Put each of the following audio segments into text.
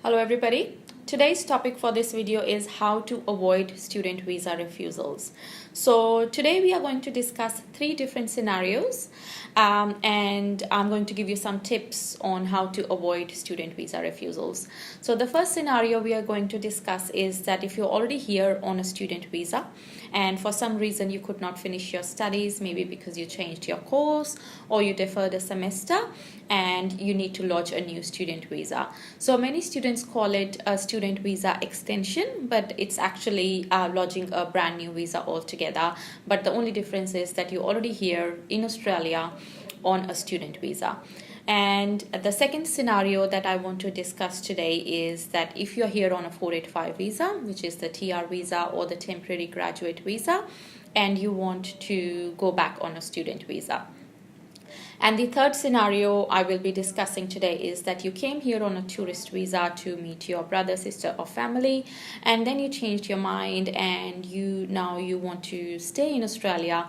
Hello everybody. Today's topic for this video is how to avoid student visa refusals. So today we are going to discuss three different scenarios and I'm going to give you some tips on how to avoid student visa refusals. So the first scenario we are going to discuss is that if you're already here on a student visa and for some reason you could not finish your studies, maybe because you changed your course or you deferred a semester and you need to lodge a new student visa. So many students call it a student visa extension, but it's actually lodging a brand new visa altogether. But the only difference is that you're already here in Australia on a student visa. And the second scenario that I want to discuss today is that if you're here on a 485 visa, which is the TR visa or the temporary graduate visa, and you want to go back on a student visa. And the third scenario I will be discussing today is that you came here on a tourist visa to meet your brother, sister, or family, and then you changed your mind and you want to stay in Australia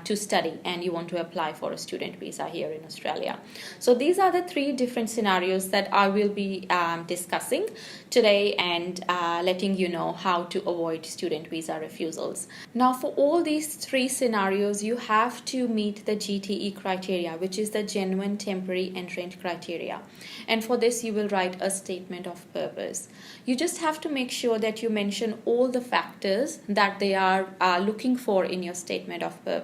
to study and you want to apply for a student visa here in Australia. So these are the three different scenarios that I will be discussing today and letting you know how to avoid student visa refusals. Now for all these three scenarios you have to meet the GTE criteria, which is the genuine temporary entrant criteria, and for this you will write a statement of purpose. You just have to make sure that you mention all the factors that they are looking for in your statement of purpose.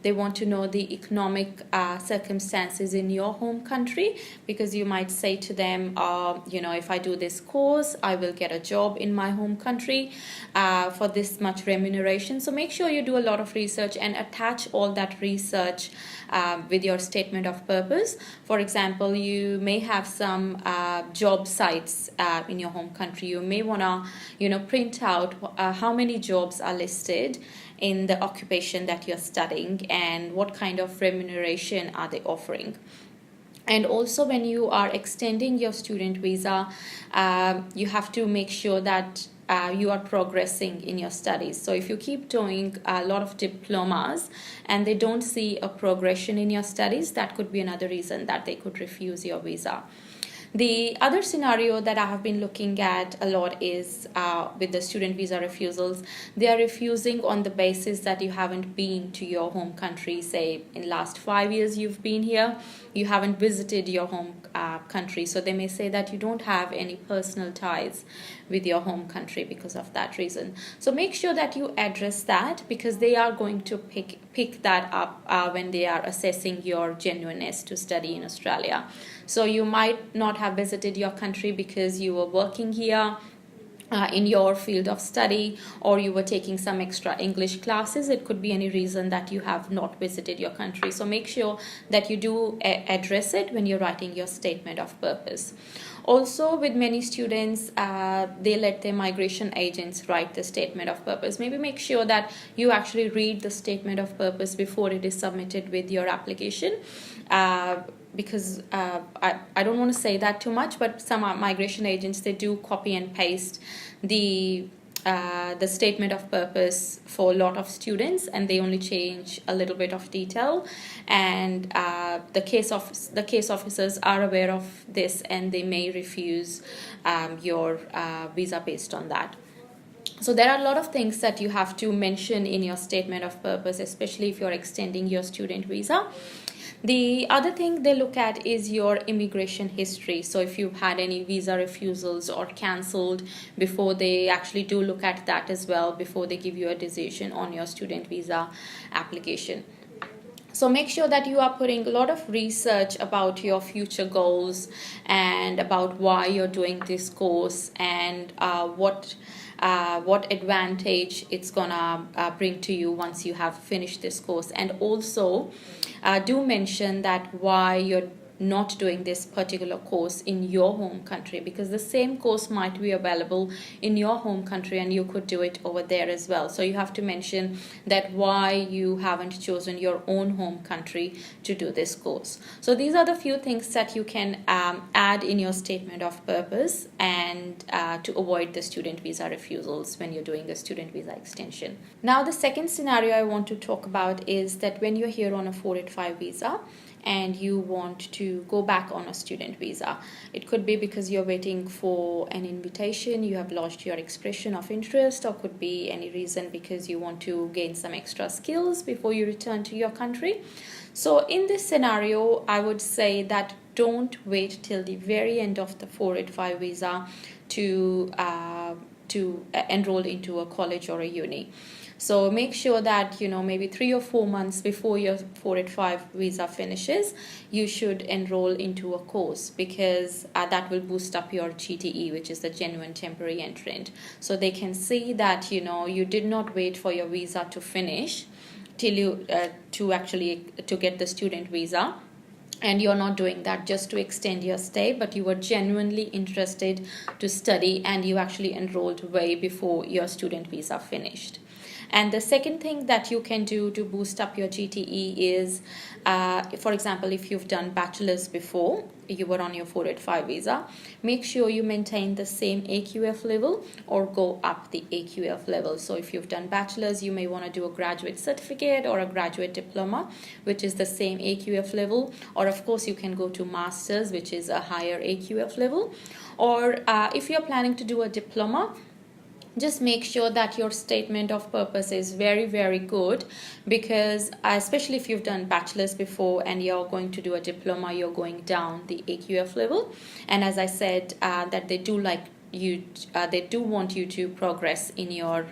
They want to know the economic circumstances in your home country, because you might say to them, if I do this course, I will get a job in my home country for this much remuneration. So make sure you do a lot of research and attach all that research with your statement of purpose. For example, you may have some job sites in your home country. You may want to, print out how many jobs are listed in the occupation that you're studying and what kind of remuneration are they offering. And also when you are extending your student visa, you have to make sure that you are progressing in your studies. So if you keep doing a lot of diplomas and they don't see a progression in your studies, that could be another reason that they could refuse your visa. The other scenario that I have been looking at a lot is with the student visa refusals. They are refusing on the basis that you haven't been to your home country. Say in last 5 years you've been here, you haven't visited your home country. So they may say that you don't have any personal ties with your home country because of that reason. So make sure that you address that, because they are going to pick that up when they are assessing your genuineness to study in Australia. So you might not have visited your country because you were working here in your field of study, or you were taking some extra English classes. It could be any reason that you have not visited your country. So make sure that you do address it when you're writing your statement of purpose. Also, with many students, they let their migration agents write the statement of purpose. Maybe make sure that you actually read the statement of purpose before it is submitted with your application. Because I don't want to say that too much, but some migration agents, they do copy and paste the statement of purpose for a lot of students, and they only change a little bit of detail, and the case officers are aware of this and they may refuse your visa based on that. So there are a lot of things that you have to mention in your statement of purpose, especially if you're extending your student visa. The other thing they look at is your immigration history. So if you've had any visa refusals or cancelled before, they actually do look at that as well before they give you a decision on your student visa application. So make sure that you are putting a lot of research about your future goals and about why you're doing this course and what advantage it's gonna bring to you once you have finished this course. And also do mention that why you're not doing this particular course in your home country, because the same course might be available in your home country and you could do it over there as well. So you have to mention that why you haven't chosen your own home country to do this course. So these are the few things that you can add in your statement of purpose and to avoid the student visa refusals when you're doing a student visa extension. Now the second scenario I want to talk about is that when you're here on a 485 visa and you want to go back on a student visa. It could be because you're waiting for an invitation, you have lodged your expression of interest, or could be any reason because you want to gain some extra skills before you return to your country. So in this scenario, I would say that don't wait till the very end of the 485 visa to enroll into a college or a uni. So make sure that, maybe 3 or 4 months before your 485 visa finishes, you should enroll into a course, because that will boost up your GTE, which is the genuine temporary entrant. So they can see that, you did not wait for your visa to finish till you to get the student visa. And you're not doing that just to extend your stay, but you were genuinely interested to study and you actually enrolled way before your student visa finished. And the second thing that you can do to boost up your GTE is, for example, if you've done bachelor's before, you were on your 485 visa, make sure you maintain the same AQF level or go up the AQF level. So if you've done bachelor's, you may want to do a graduate certificate or a graduate diploma, which is the same AQF level. Or of course, you can go to master's, which is a higher AQF level. Or if you're planning to do a diploma, just make sure that your statement of purpose is very, very good, because especially if you've done bachelor's before and you're going to do a diploma, you're going down the AQF level. And as I said, that they do want you to progress in your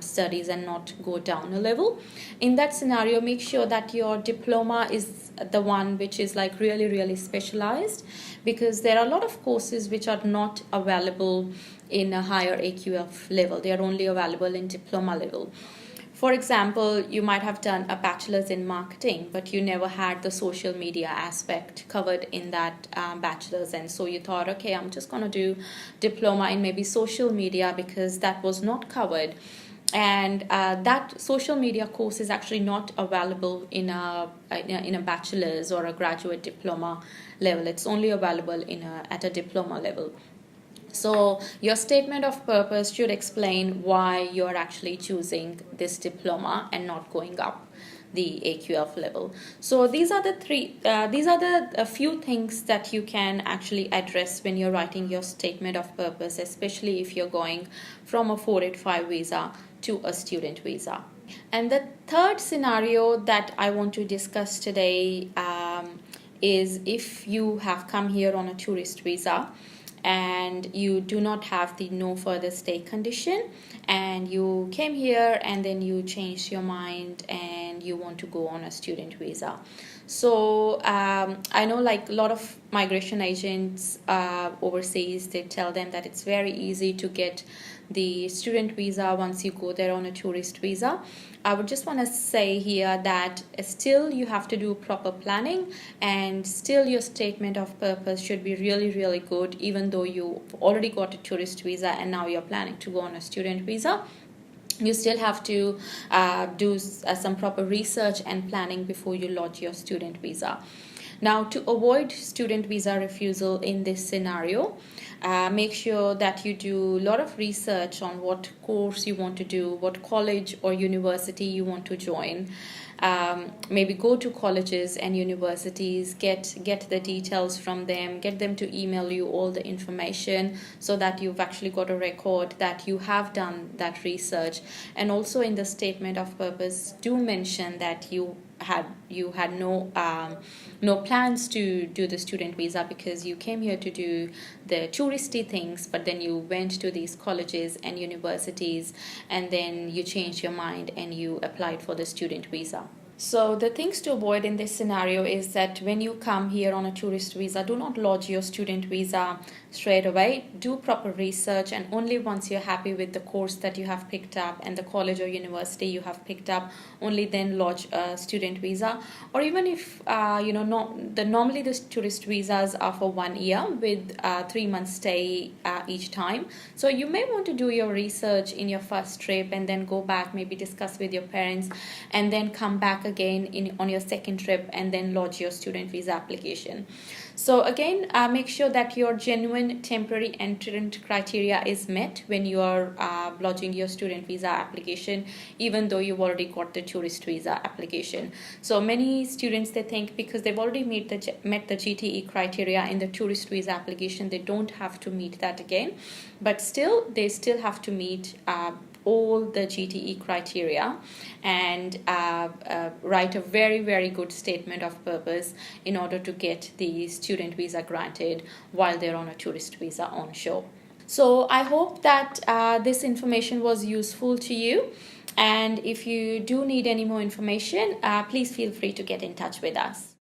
studies and not go down a level. In that scenario, make sure that your diploma is the one which is like really, really specialized, because there are a lot of courses which are not available in a higher AQF level. They are only available in diploma level. For example, you might have done a bachelor's in marketing, but you never had the social media aspect covered in that bachelor's. And so you thought, okay, I'm just going to do diploma in maybe social media because that was not covered. And that social media course is actually not available in a bachelor's or a graduate diploma level. It's only available at a diploma level. So your statement of purpose should explain why you're actually choosing this diploma and not going up the AQF level. So these are the few things that you can actually address when you're writing your statement of purpose, especially if you're going from a 485 visa to a student visa. And the third scenario that I want to discuss today is if you have come here on a tourist visa and you do not have the no further stay condition, and you came here and then you changed your mind and you want to go on a student visa. So I know like a lot of migration agents overseas, they tell them that it's very easy to get the student visa once you go there on a tourist visa. I would just want to say here that still you have to do proper planning, and still your statement of purpose should be really, really good, even though you've already got a tourist visa and now you're planning to go on a student visa. You still have to do some proper research and planning before you lodge your student visa. Now, to avoid student visa refusal in this scenario, make sure that you do a lot of research on what course you want to do, what college or university you want to join. Maybe go to colleges and universities, get the details from them, get them to email you all the information so that you've actually got a record that you have done that research. And also in the statement of purpose, do mention that you had no plans to do the student visa because you came here to do the touristy things, but then you went to these colleges and universities and then you changed your mind and you applied for the student visa. So the things to avoid in this scenario is that when you come here on a tourist visa, do not lodge your student visa straight away. Do proper research, and only once you're happy with the course that you have picked up and the college or university you have picked up, only then lodge a student visa. Or even if normally the tourist visas are for 1 year with 3 months stay each time. So you may want to do your research in your first trip and then go back, maybe discuss with your parents, and then come back again on your second trip and then lodge your student visa application. So again, make sure that your genuine temporary entrant criteria is met when you are lodging your student visa application, even though you've already got the tourist visa application. So many students, they think because they've already met the GTE criteria in the tourist visa application, they don't have to meet that again. But still, they still have to meet all the GTE criteria and write a very, very good statement of purpose in order to get the student visa granted while they're on a tourist visa onshore. So I hope that this information was useful to you. And if you do need any more information, please feel free to get in touch with us.